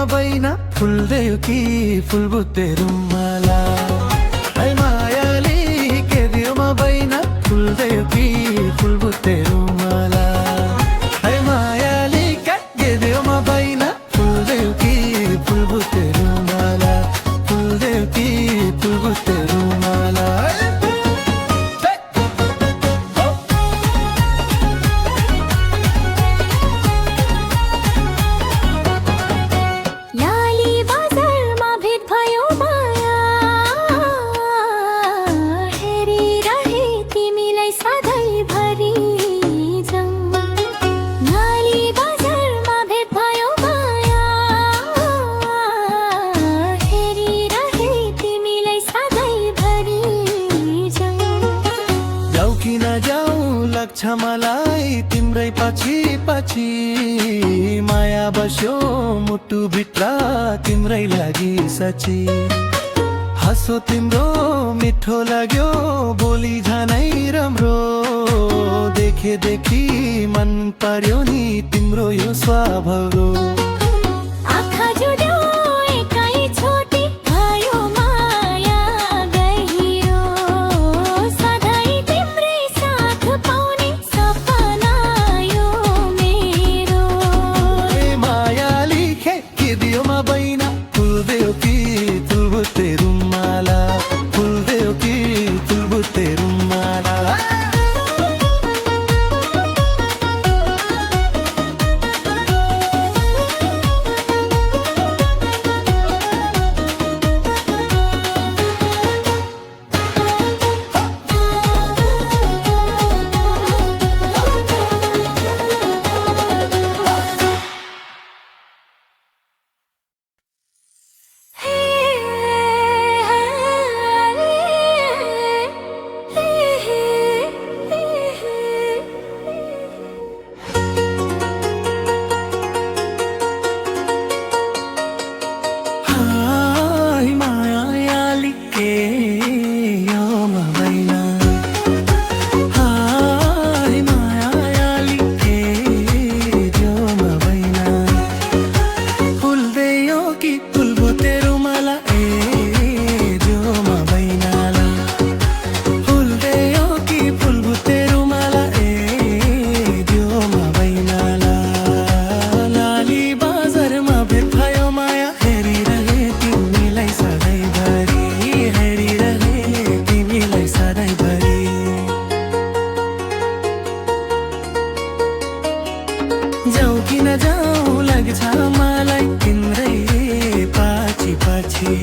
बैना फुल्दैयो कि फुलबुते रुमाला है मायाली के दियो बैना फुल्दैयो कि फुलबुते रुमाला है मायाली के दियो बैना फुल्दैयो कि फुलबुते रुमाला फुल्दैयो कि फुलबुते रुमाला लाग्छ मलाई तिम्रै पछि पछि माया बस्यो मुटु भित्र तिम्रै लागि सची हँसो तिम्रो मिठो लाग्यो बोली झनै राम्रो देखेदेखि मन पर्यो नि तिम्रो यो स्वभाव जाऊ कि न जाऊ लाग्छ मलाई तिम्रै पछि पछि